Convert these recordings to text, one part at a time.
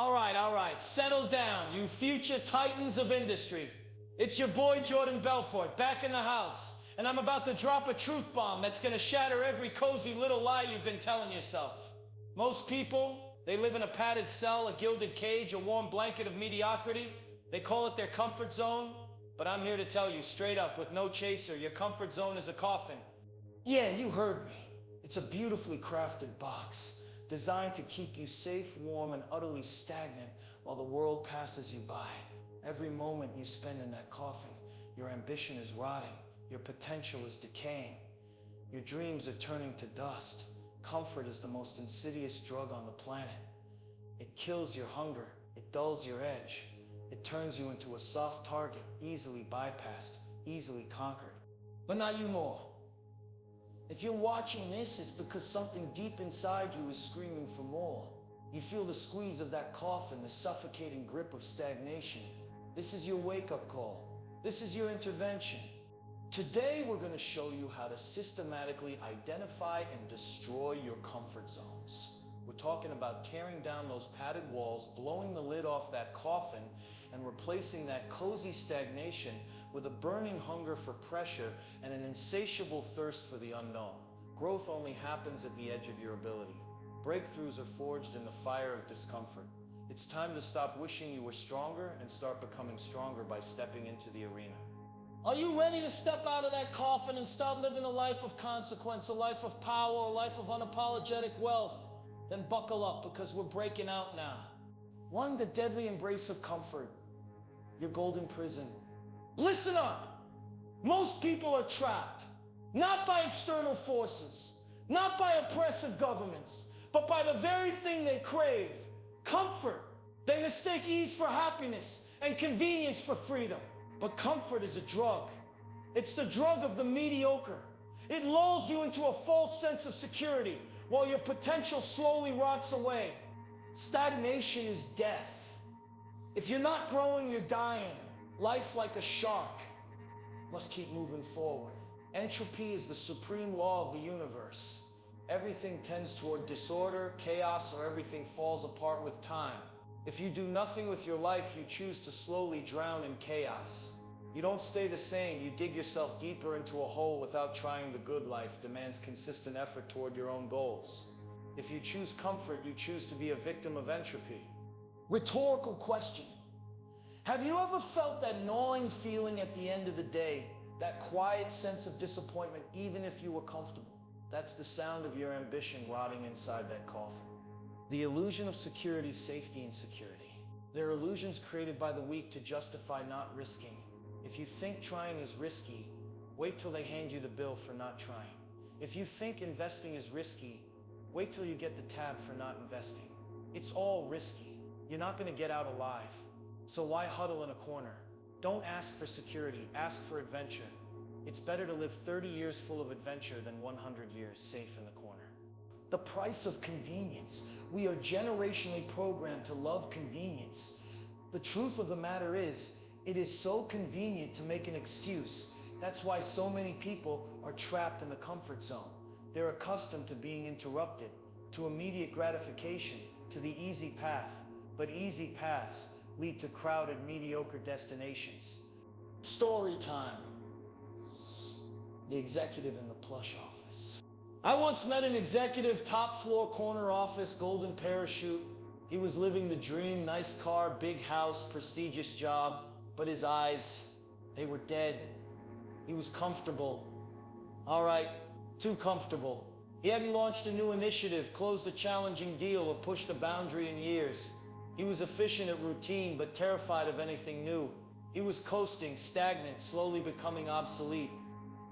All right, settle down, you future titans of industry. It's your boy Jordan Belfort, back in the house, and I'm about to drop a truth bomb that's gonna shatter every cozy little lie you've been telling yourself. Most people, they live in a padded cell, a gilded cage, a warm blanket of mediocrity. They call it their comfort zone, but I'm here to tell you straight up, with no chaser, your comfort zone is a coffin. Yeah, you heard me. It's a beautifully crafted box, designed to keep you safe, warm, and utterly stagnant while the world passes you by. Every moment you spend in that coffin, your ambition is rotting, your potential is decaying, your dreams are turning to dust. Comfort is the most insidious drug on the planet. It kills your hunger, it dulls your edge, it turns you into a soft target, easily bypassed, easily conquered. But not you more. If you're watching this, it's because something deep inside you is screaming for more. You feel the squeeze of that coffin, the suffocating grip of stagnation. This is your wake-up call. This is your intervention. Today, we're going to show you how to systematically identify and destroy your comfort zones. We're talking about tearing down those padded walls, blowing the lid off that coffin, and replacing that cozy stagnation with a burning hunger for pressure and an insatiable thirst for the unknown. Growth only happens at the edge of your ability. Breakthroughs are forged in the fire of discomfort. It's time to stop wishing you were stronger and start becoming stronger by stepping into the arena. Are you ready to step out of that coffin and start living a life of consequence, a life of power, a life of unapologetic wealth? Then buckle up, because we're breaking out now. One, the deadly embrace of comfort, your golden prison. Listen up! Most people are trapped, not by external forces, not by oppressive governments, but by the very thing they crave, comfort. They mistake ease for happiness and convenience for freedom. But comfort is a drug. It's the drug of the mediocre. It lulls you into a false sense of security while your potential slowly rots away. Stagnation is death. If you're not growing, you're dying. Life, like a shark, must keep moving forward. Entropy is the supreme law of the universe. Everything tends toward disorder, chaos, or everything falls apart with time. If you do nothing with your life, you choose to slowly drown in chaos. You don't stay the same, you dig yourself deeper into a hole without trying. The good life demands consistent effort toward your own goals. If you choose comfort, you choose to be a victim of entropy. Rhetorical question. Have you ever felt that gnawing feeling at the end of the day, that quiet sense of disappointment, even if you were comfortable? That's the sound of your ambition rotting inside that coffin. The illusion of security, safety, and security. They're illusions created by the weak to justify not risking. If you think trying is risky, wait till they hand you the bill for not trying. If you think investing is risky, wait till you get the tab for not investing. It's all risky. You're not going to get out alive. So why huddle in a corner? Don't ask for security, ask for adventure. It's better to live 30 years full of adventure than 100 years safe in the corner. The price of convenience. We are generationally programmed to love convenience. The truth of the matter is, it is so convenient to make an excuse. That's why so many people are trapped in the comfort zone. They're accustomed to being interrupted, to immediate gratification, to the easy path. But easy paths lead to crowded, mediocre destinations. Story time. The executive in the plush office. I once met an executive, top floor, corner office, golden parachute. He was living the dream, nice car, big house, prestigious job, but his eyes, they were dead. He was comfortable. All right, too comfortable. He hadn't launched a new initiative, closed a challenging deal, or pushed a boundary in years. He was efficient at routine, but terrified of anything new. He was coasting, stagnant, slowly becoming obsolete.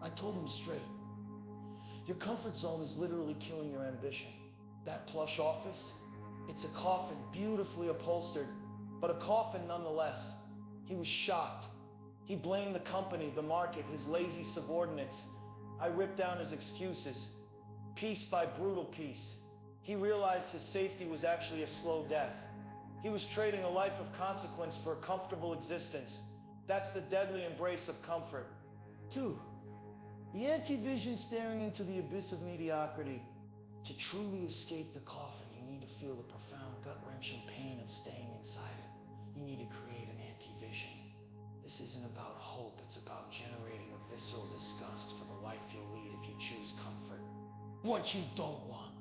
I told him straight. Your comfort zone is literally killing your ambition. That plush office, it's a coffin, beautifully upholstered, but a coffin nonetheless. He was shocked. He blamed the company, the market, his lazy subordinates. I ripped down his excuses, piece by brutal piece. He realized his safety was actually a slow death. He was trading a life of consequence for a comfortable existence. That's the deadly embrace of comfort. 2. The anti-vision staring into the abyss of mediocrity. To truly escape the coffin, you need to feel the profound gut-wrenching pain of staying what you don't want.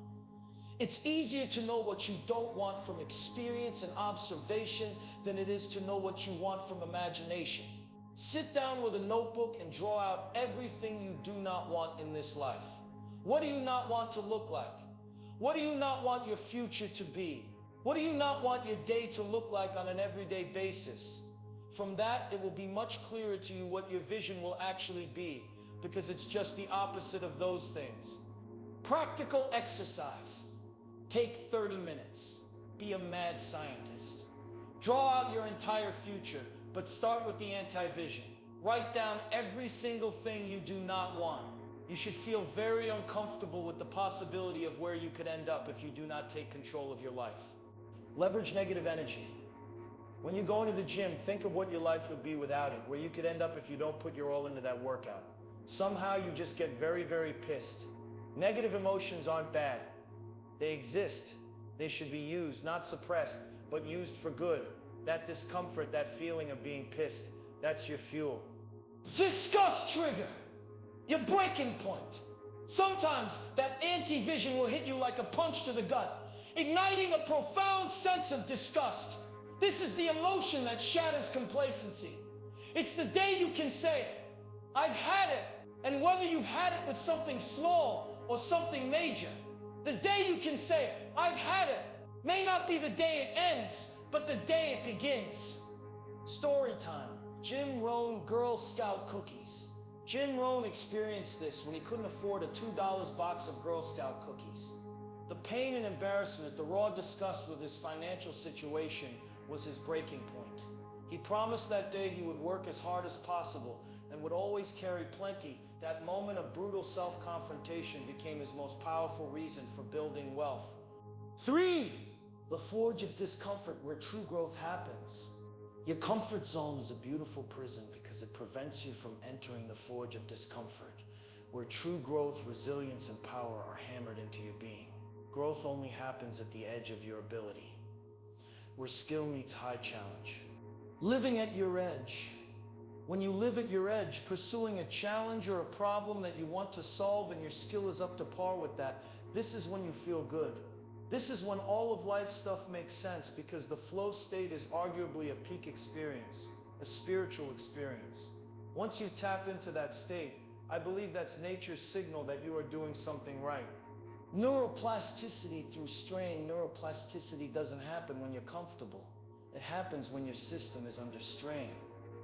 It's easier to know what you don't want from experience and observation than it is to know what you want from imagination. Sit down with a notebook and draw out everything you do not want in this life. What do you not want to look like? What do you not want your future to be? What do you not want your day to look like on an everyday basis? From that, it will be much clearer to you what your vision will actually be, because it's just the opposite of those things. Practical exercise. Take 30 minutes. Be a mad scientist. Draw out your entire future, but start with the anti-vision. Write down every single thing you do not want. You should feel very uncomfortable with the possibility of where you could end up if you do not take control of your life. Leverage negative energy. When you go into the gym, think of what your life would be without it, where you could end up if you don't put your all into that workout. Somehow you just get very, very pissed. Negative emotions aren't bad. They exist. They should be used, not suppressed, but used for good. That discomfort, that feeling of being pissed, that's your fuel. Disgust trigger. Your breaking point. Sometimes that anti-vision will hit you like a punch to the gut, igniting a profound sense of disgust. This is the emotion that shatters complacency. It's the day you can say, I've had it. And whether you've had it with something small or something major, the day you can say, I've had it, may not be the day it ends, but the day it begins. Story time. Jim Rohn Girl Scout cookies. Jim Rohn experienced this when he couldn't afford a $2 box of Girl Scout cookies. The pain and embarrassment, the raw disgust with his financial situation was his breaking point. He promised that day he would work as hard as possible and would always carry plenty. That moment of brutal self-confrontation became his most powerful reason for building wealth. 3. The forge of discomfort, where true growth happens. Your comfort zone is a beautiful prison because it prevents you from entering the forge of discomfort, where true growth, resilience, and power are hammered into your being. Growth only happens at the edge of your ability, where skill meets high challenge. Living at your edge. When you live at your edge, pursuing a challenge or a problem that you want to solve and your skill is up to par with that, this is when you feel good. This is when all of life stuff makes sense, because the flow state is arguably a peak experience, a spiritual experience. Once you tap into that state, I believe that's nature's signal that you are doing something right. Neuroplasticity through strain. Neuroplasticity doesn't happen when you're comfortable. It happens when your system is under strain,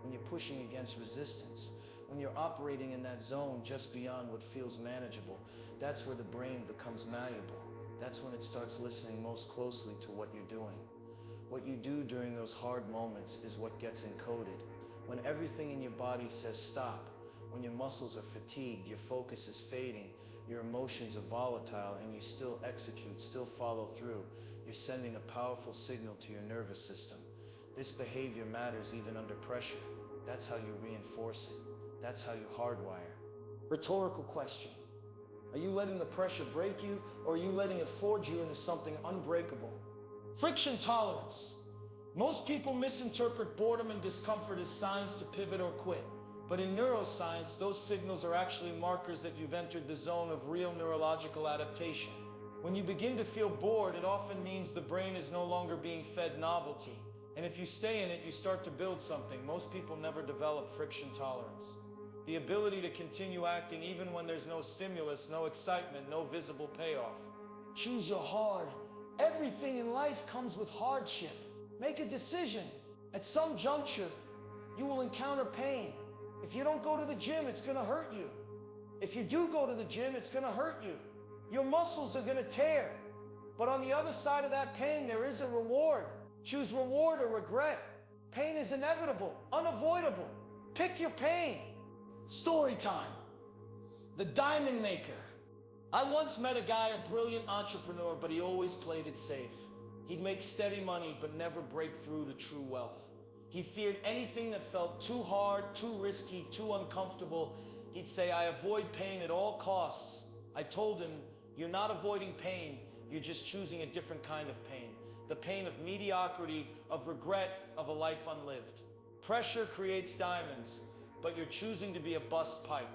when you're pushing against resistance, when you're operating in that zone just beyond what feels manageable. That's where the brain becomes malleable. That's when it starts listening most closely to what you're doing. What you do during those hard moments is what gets encoded. When everything in your body says stop, when your muscles are fatigued, your focus is fading, your emotions are volatile, and you still execute, still follow through, you're sending a powerful signal to your nervous system. This behavior matters even under pressure. That's how you reinforce it. That's how you hardwire. Rhetorical question. Are you letting the pressure break you, or are you letting it forge you into something unbreakable? Friction tolerance. Most people misinterpret boredom and discomfort as signs to pivot or quit. But in neuroscience, those signals are actually markers that you've entered the zone of real neurological adaptation. When you begin to feel bored, it often means the brain is no longer being fed novelty. And if you stay in it, you start to build something. Most people never develop friction tolerance. The ability to continue acting even when there's no stimulus, no excitement, no visible payoff. Choose your hard. Everything in life comes with hardship. Make a decision. At some juncture, you will encounter pain. If you don't go to the gym, it's gonna hurt you. If you do go to the gym, it's gonna hurt you. Your muscles are gonna tear. But on the other side of that pain, there is a reward. Choose reward or regret. Pain is inevitable, unavoidable. Pick your pain. Story time. The Diamond Maker. I once met a guy, a brilliant entrepreneur, but he always played it safe. He'd make steady money, but never break through to true wealth. He feared anything that felt too hard, too risky, too uncomfortable. He'd say, I avoid pain at all costs. I told him, you're not avoiding pain, you're just choosing a different kind of pain. The pain of mediocrity, of regret, of a life unlived. Pressure creates diamonds, but you're choosing to be a bust pipe.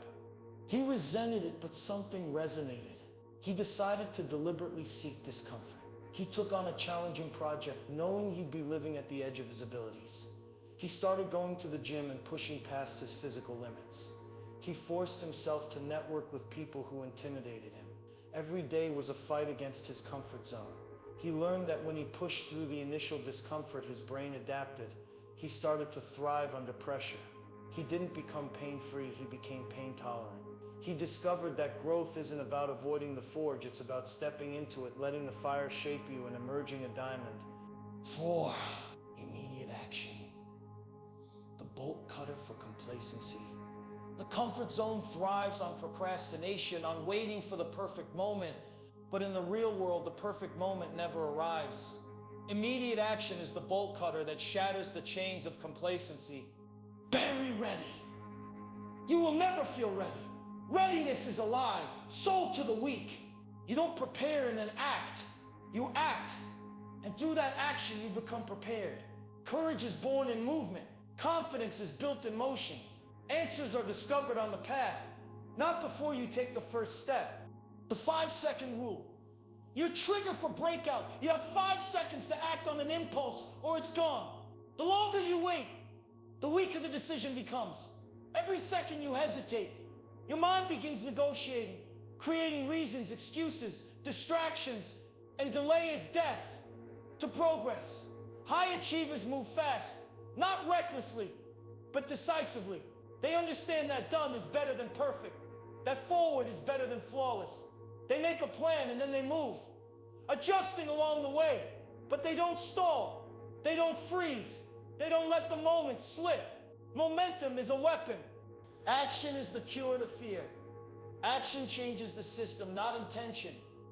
He resented it, but something resonated. He decided to deliberately seek discomfort. He took on a challenging project, knowing he'd be living at the edge of his abilities. He started going to the gym and pushing past his physical limits. He forced himself to network with people who intimidated him. Every day was a fight against his comfort zone. He learned that when he pushed through the initial discomfort, his brain adapted. He started to thrive under pressure. He didn't become pain-free, he became pain-tolerant. He discovered that growth isn't about avoiding the forge, it's about stepping into it, letting the fire shape you and emerging a diamond. 4. Immediate action. The bolt cutter for complacency. The comfort zone thrives on procrastination, on waiting for the perfect moment. But in the real world, the perfect moment never arrives. Immediate action is the bolt cutter that shatters the chains of complacency. Very ready. You will never feel ready. Readiness is a lie, sold to the weak. You don't prepare and then act. You act. And through that action, you become prepared. Courage is born in movement. Confidence is built in motion. Answers are discovered on the path, not before you take the first step. The 5-second rule. Your trigger for breakout. You have 5 seconds to act on an impulse or it's gone. The longer you wait, the weaker the decision becomes. Every second you hesitate, your mind begins negotiating, creating reasons, excuses, distractions, and delay is death to progress. High achievers move fast, not recklessly, but decisively. They understand that done is better than perfect, that forward is better than flawless. They make a plan and then they move, adjusting along the way, but they don't stall, they don't freeze, they don't let the moment slip. Momentum is a weapon. Action is the cure to fear. Action changes the system, not intention.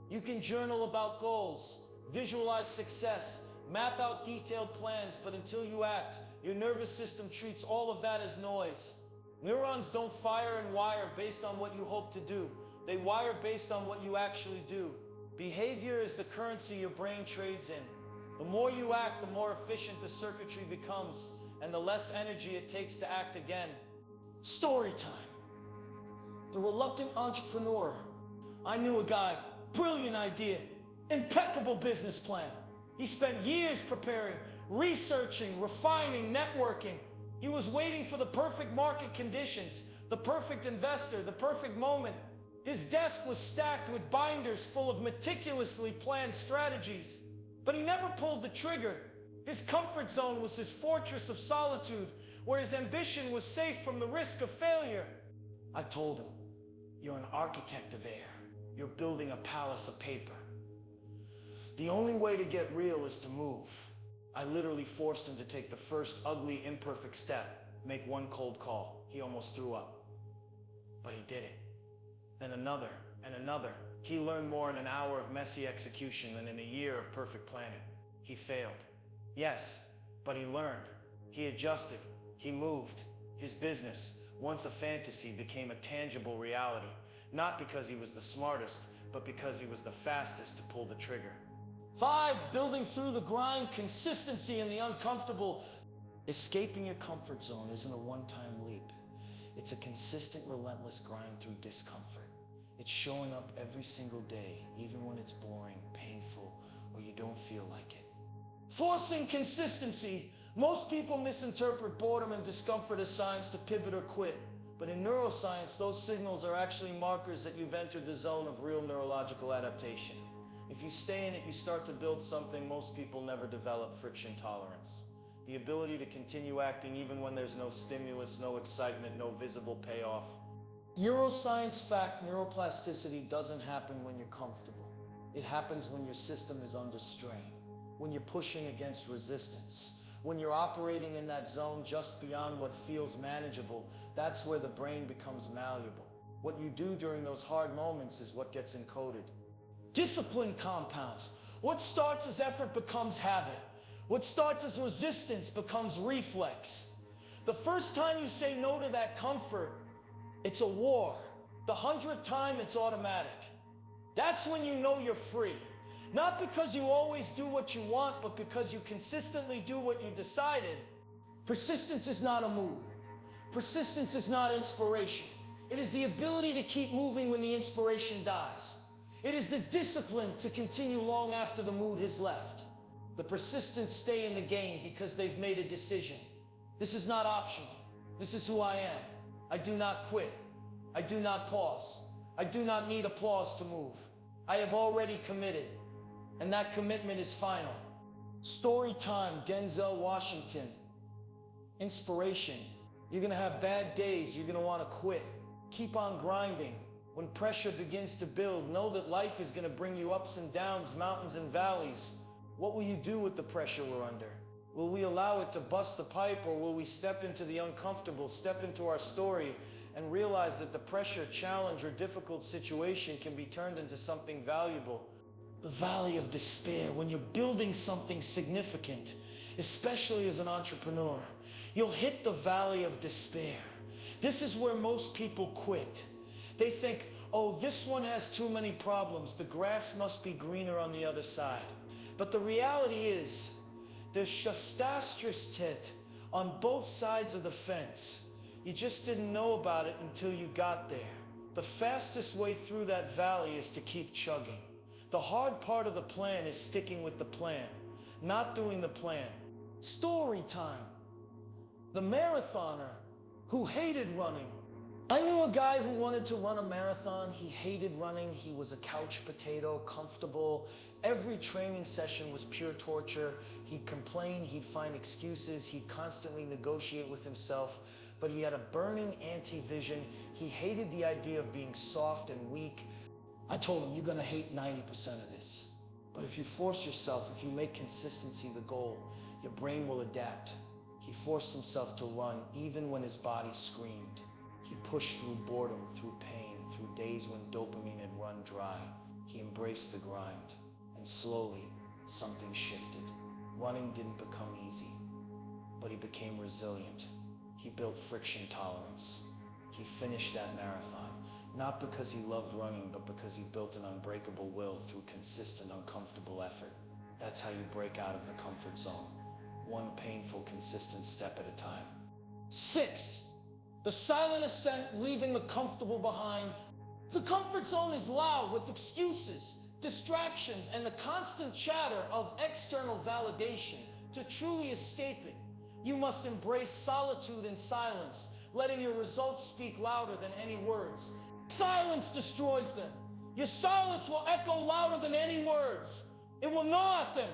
You can journal about goals, visualize success, map out detailed plans, but until you act, your nervous system treats all of that as noise. Neurons don't fire and wire based on what you hope to do. They wire based on what you actually do. Behavior is the currency your brain trades in. The more you act, the more efficient the circuitry becomes, and the less energy it takes to act again. Story time. The reluctant entrepreneur. I knew a guy, brilliant idea, impeccable business plan. He spent years preparing, researching, refining, networking. He was waiting for the perfect market conditions, the perfect investor, the perfect moment. His desk was stacked with binders full of meticulously planned strategies. But he never pulled the trigger. His comfort zone was his fortress of solitude, where his ambition was safe from the risk of failure. I told him, you're an architect of air. You're building a palace of paper. The only way to get real is to move. I literally forced him to take the first ugly, imperfect step, make one cold call. He almost threw up. But he did it. Then another and another. He learned more in an hour of messy execution than in a year of perfect planning. He failed. Yes, but he learned. He adjusted. He moved. His business, once a fantasy, became a tangible reality. Not because he was the smartest, but because he was the fastest to pull the trigger. 5, building through the grind, consistency in the uncomfortable. Escaping your comfort zone isn't a one-time leap. It's a consistent, relentless grind through discomfort. It's showing up every single day, even when it's boring, painful, or you don't feel like it. Forcing consistency. Most people misinterpret boredom and discomfort as signs to pivot or quit. But in neuroscience, those signals are actually markers that you've entered the zone of real neurological adaptation. If you stay in it, you start to build something most people never develop: friction tolerance. The ability to continue acting even when there's no stimulus, no excitement, no visible payoff. Neuroscience fact, neuroplasticity doesn't happen when you're comfortable. It happens when your system is under strain, when you're pushing against resistance, when you're operating in that zone just beyond what feels manageable. That's where the brain becomes malleable. What you do during those hard moments is what gets encoded. Discipline compounds. What starts as effort becomes habit. What starts as resistance becomes reflex. The first time you say no to that comfort, it's a war. The 100th time, it's automatic. That's when you know you're free. Not because you always do what you want, but because you consistently do what you decided. Persistence is not a mood. Persistence is not inspiration. It is the ability to keep moving when the inspiration dies. It is the discipline to continue long after the mood has left. The persistent stay in the game because they've made a decision. This is not optional. This is who I am. I do not quit. I do not pause. I do not need applause to move. I have already committed, and that commitment is final. Story time, Denzel Washington. Inspiration. You're gonna have bad days. You're gonna want to quit. Keep on grinding. When pressure begins to build, know that life is gonna bring you ups and downs, mountains and valleys. What will you do with the pressure we're under? Will we allow it to bust the pipe, or will we step into the uncomfortable, step into our story, and realize that the pressure, challenge, or difficult situation can be turned into something valuable? The valley of despair. When you're building something significant, especially as an entrepreneur, you'll hit the valley of despair. This is where most people quit. They think, oh, this one has too many problems. The grass must be greener on the other side. But the reality is, there's Shastashtrit on both sides of the fence. You just didn't know about it until you got there. The fastest way through that valley is to keep chugging. The hard part of the plan is sticking with the plan, not doing the plan. Story time. The marathoner who hated running. I knew a guy who wanted to run a marathon. He hated running. He was a couch potato, comfortable. Every training session was pure torture. He'd complain, he'd find excuses, he'd constantly negotiate with himself, but he had a burning anti-vision. He hated the idea of being soft and weak. I told him, you're gonna hate 90% of this. But if you force yourself, if you make consistency the goal, your brain will adapt. He forced himself to run even when his body screamed. He pushed through boredom, through pain, through days when dopamine had run dry. He embraced the grind, and slowly, something shifted. Running didn't become easy, but he became resilient. He built friction tolerance. He finished that marathon, not because he loved running, but because he built an unbreakable will through consistent, uncomfortable effort. That's how you break out of the comfort zone, one painful, consistent step at a time. 6. The silent ascent, leaving the comfortable behind. The comfort zone is loud with excuses, distractions, and the constant chatter of external validation. To truly escape it, you must embrace solitude and silence, letting your results speak louder than any words. Silence destroys them. Your silence will echo louder than any words. It will gnaw at them,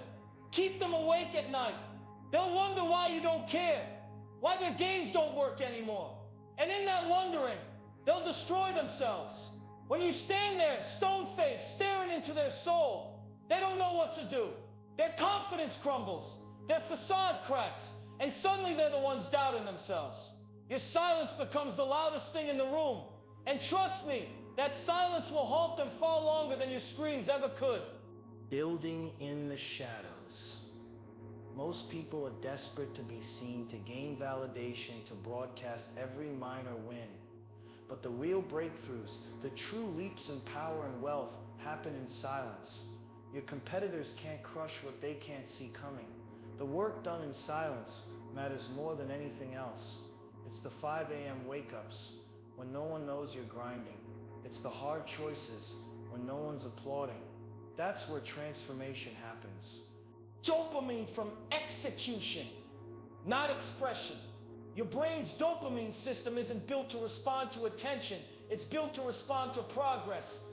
keep them awake at night. They'll wonder why you don't care, why their games don't work anymore. And in that wondering, they'll destroy themselves. When you stand there, stone-faced, staring into their soul, they don't know what to do. Their confidence crumbles, their facade cracks, and suddenly they're the ones doubting themselves. Your silence becomes the loudest thing in the room. And trust me, that silence will haunt them far longer than your screams ever could. Building in the shadows. Most people are desperate to be seen, to gain validation, to broadcast every minor win. But the real breakthroughs, the true leaps in power and wealth, happen in silence. Your competitors can't crush what they can't see coming. The work done in silence matters more than anything else. It's the 5 a.m. wake-ups when no one knows you're grinding. It's the hard choices when no one's applauding. That's where transformation happens. Dopamine from execution, not expression. Your brain's dopamine system isn't built to respond to attention. It's built to respond to progress.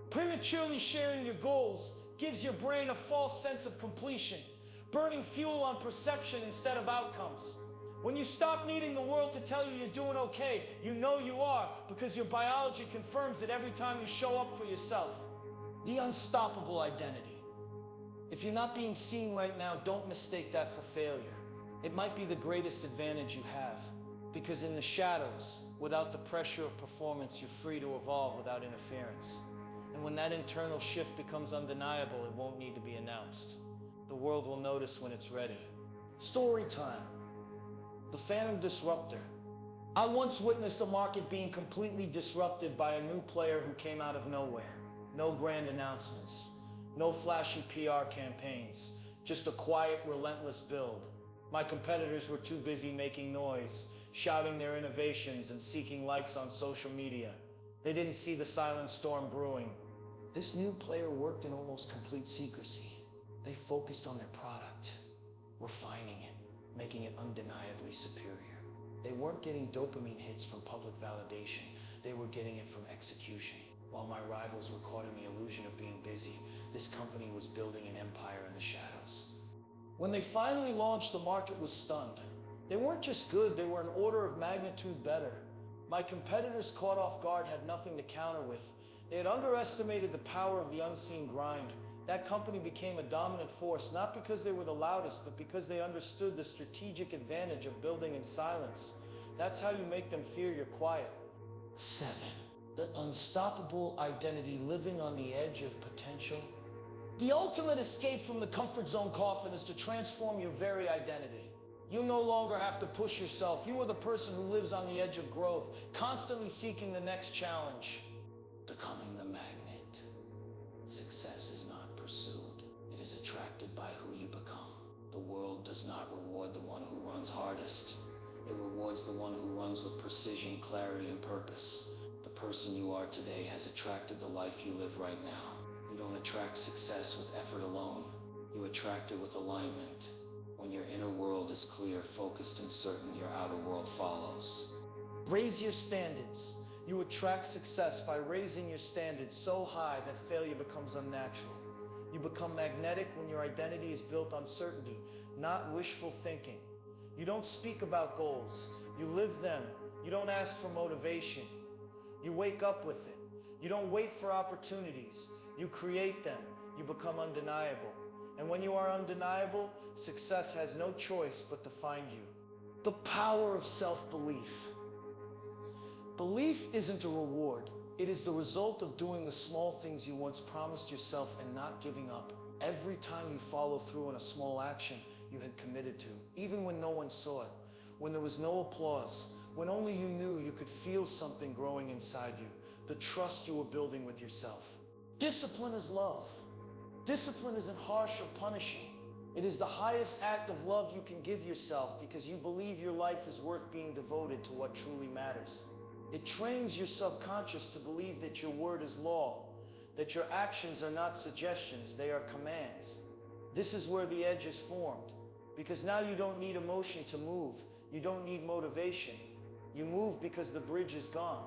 Prematurely sharing your goals gives your brain a false sense of completion, burning fuel on perception instead of outcomes. When you stop needing the world to tell you you're doing okay, you know you are, because your biology confirms it every time you show up for yourself. The unstoppable identity. If you're not being seen right now, don't mistake that for failure. It might be the greatest advantage you have, because in the shadows, without the pressure of performance, you're free to evolve without interference. And when that internal shift becomes undeniable, it won't need to be announced. The world will notice when it's ready. Story time. The Phantom Disruptor. I once witnessed a market being completely disrupted by a new player who came out of nowhere. No grand announcements. No flashy PR campaigns, just a quiet, relentless build. My competitors were too busy making noise, shouting their innovations and seeking likes on social media. They didn't see the silent storm brewing. This new player worked in almost complete secrecy. They focused on their product, refining it, making it undeniably superior. They weren't getting dopamine hits from public validation. They were getting it from execution. While my rivals were caught in the illusion of being busy, this company was building an empire in the shadows. When they finally launched, the market was stunned. They weren't just good, they were an order of magnitude better. My competitors, caught off guard, had nothing to counter with. They had underestimated the power of the unseen grind. That company became a dominant force, not because they were the loudest, but because they understood the strategic advantage of building in silence. That's how you make them fear you're quiet. 7. The unstoppable identity, living on the edge of potential. The ultimate escape from the comfort zone, Coffin, is to transform your very identity. You no longer have to push yourself. You are the person who lives on the edge of growth, constantly seeking the next challenge. Becoming the magnet. Success is not pursued. It is attracted by who you become. The world does not reward the one who runs hardest. It rewards the one who runs with precision, clarity, and purpose. The person you are today has attracted the life you live right now. You don't attract success with effort alone. You attract it with alignment. When your inner world is clear, focused, and certain, your outer world follows. Raise your standards. You attract success by raising your standards so high that failure becomes unnatural. You become magnetic when your identity is built on certainty, not wishful thinking. You don't speak about goals. You live them. You don't ask for motivation. You wake up with it. You don't wait for opportunities. You create them. You become undeniable. And when you are undeniable, success has no choice but to find you. The power of self-belief. Belief isn't a reward. It is the result of doing the small things you once promised yourself and not giving up. Every time you follow through on a small action you had committed to, even when no one saw it, when there was no applause, when only you knew you could feel something growing inside you, the trust you were building with yourself. Discipline is love. Discipline isn't harsh or punishing. It is the highest act of love you can give yourself because you believe your life is worth being devoted to what truly matters. It trains your subconscious to believe that your word is law, that your actions are not suggestions, they are commands. This is where the edge is formed, because now you don't need emotion to move. You don't need motivation. You move because the bridge is gone.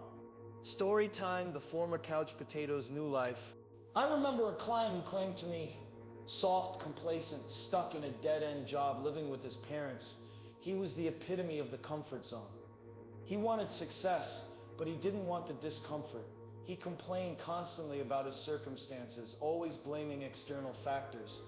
Story time, the former couch potato's new life. I remember a client who claimed to me, soft, complacent, stuck in a dead-end job, living with his parents. He was the epitome of the comfort zone. He wanted success, but he didn't want the discomfort. He complained constantly about his circumstances, always blaming external factors.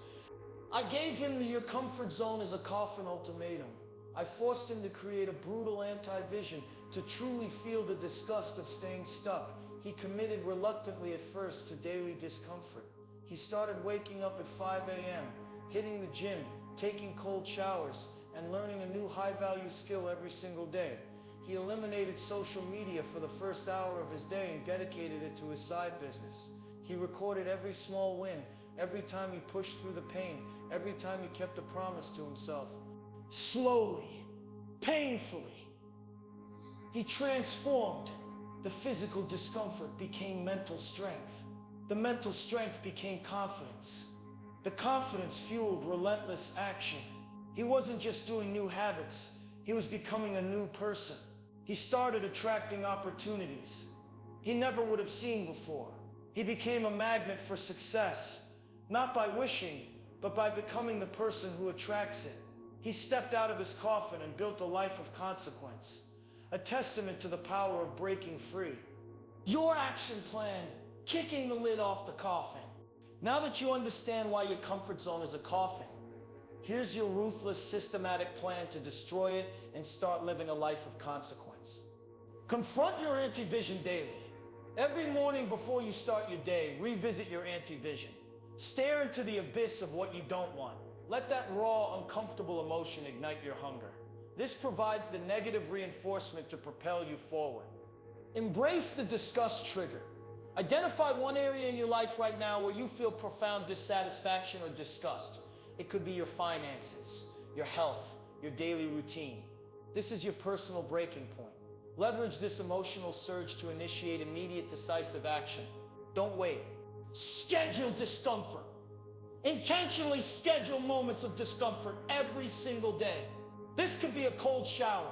I gave him the "your comfort zone is a coffin" ultimatum. I forced him to create a brutal anti-vision, to truly feel the disgust of staying stuck. He committed reluctantly at first to daily discomfort. He started waking up at 5 a.m., hitting the gym, taking cold showers, and learning a new high-value skill every single day. He eliminated social media for the first hour of his day and dedicated it to his side business. He recorded every small win, every time he pushed through the pain, every time he kept a promise to himself. Slowly, painfully, he transformed. The physical discomfort became mental strength. The mental strength became confidence. The confidence fueled relentless action. He wasn't just doing new habits, he was becoming a new person. He started attracting opportunities he never would have seen before. He became a magnet for success, not by wishing, but by becoming the person who attracts it. He stepped out of his coffin and built a life of consequence, a testament to the power of breaking free. Your action plan, kicking the lid off the coffin. Now that you understand why your comfort zone is a coffin, here's your ruthless, systematic plan to destroy it and start living a life of consequence. Confront your anti-vision daily. Every morning before you start your day, revisit your anti-vision. Stare into the abyss of what you don't want. Let that raw, uncomfortable emotion ignite your hunger. This provides the negative reinforcement to propel you forward. Embrace the disgust trigger. Identify one area in your life right now where you feel profound dissatisfaction or disgust. It could be your finances, your health, your daily routine. This is your personal breaking point. Leverage this emotional surge to initiate immediate, decisive action. Don't wait. Schedule discomfort. Intentionally schedule moments of discomfort every single day. This could be a cold shower,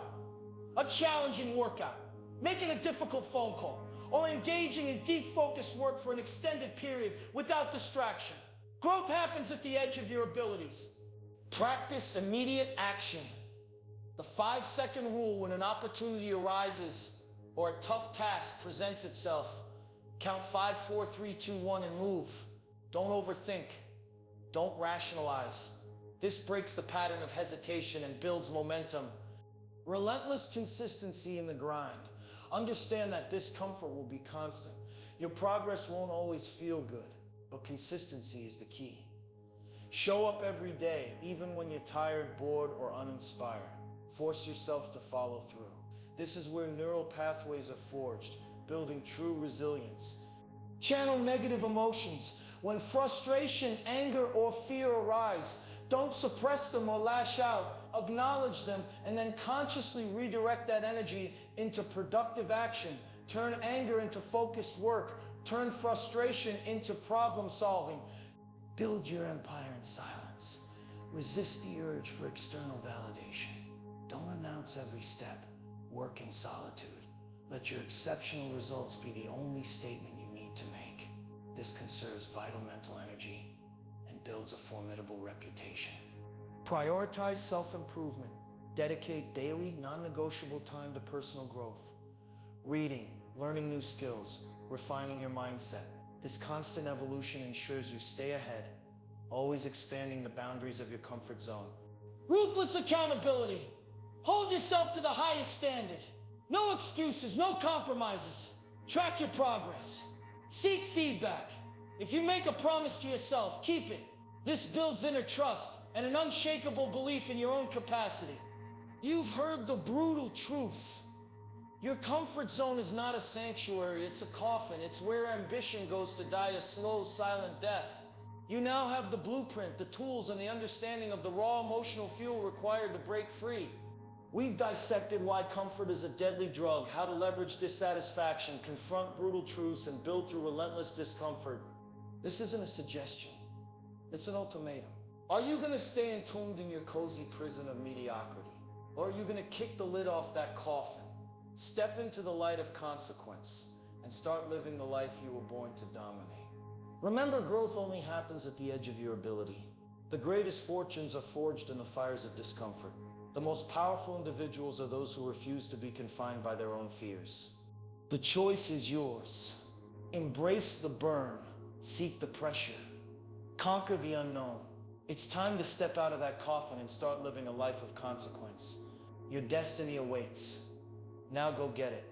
a challenging workout, making a difficult phone call, or engaging in deep focused work for an extended period without distraction. Growth happens at the edge of your abilities. Practice immediate action. The 5-second rule: when an opportunity arises or a tough task presents itself, count 5, 4, 3, 2, 1 and move. Don't overthink. Don't rationalize. This breaks the pattern of hesitation and builds momentum. Relentless consistency in the grind. Understand that discomfort will be constant. Your progress won't always feel good, but consistency is the key. Show up every day, even when you're tired, bored, or uninspired. Force yourself to follow through. This is where neural pathways are forged, building true resilience. Channel negative emotions. When frustration, anger, or fear arise, don't suppress them or lash out. Acknowledge them and then consciously redirect that energy into productive action. Turn anger into focused work. Turn frustration into problem solving. Build your empire in silence. Resist the urge for external validation. Don't announce every step. Work in solitude. Let your exceptional results be the only statement you need to make. This conserves vital mental energy and builds a formidable reputation. Prioritize self-improvement. Dedicate daily, non-negotiable time to personal growth. Reading, learning new skills, refining your mindset. This constant evolution ensures you stay ahead, always expanding the boundaries of your comfort zone. Ruthless accountability. Hold yourself to the highest standard. No excuses, no compromises. Track your progress. Seek feedback. If you make a promise to yourself, keep it. This builds inner trust and an unshakable belief in your own capacity. You've heard the brutal truth. Your comfort zone is not a sanctuary, it's a coffin. It's where ambition goes to die a slow, silent death. You now have the blueprint, the tools, and the understanding of the raw emotional fuel required to break free. We've dissected why comfort is a deadly drug, how to leverage dissatisfaction, confront brutal truths, and build through relentless discomfort. This isn't a suggestion, it's an ultimatum. Are you gonna stay entombed in your cozy prison of mediocrity? Or are you gonna kick the lid off that coffin, step into the light of consequence, and start living the life you were born to dominate? Remember, growth only happens at the edge of your ability. The greatest fortunes are forged in the fires of discomfort. The most powerful individuals are those who refuse to be confined by their own fears. The choice is yours. Embrace the burn. Seek the pressure. Conquer the unknown. It's time to step out of that coffin and start living a life of consequence. Your destiny awaits. Now go get it.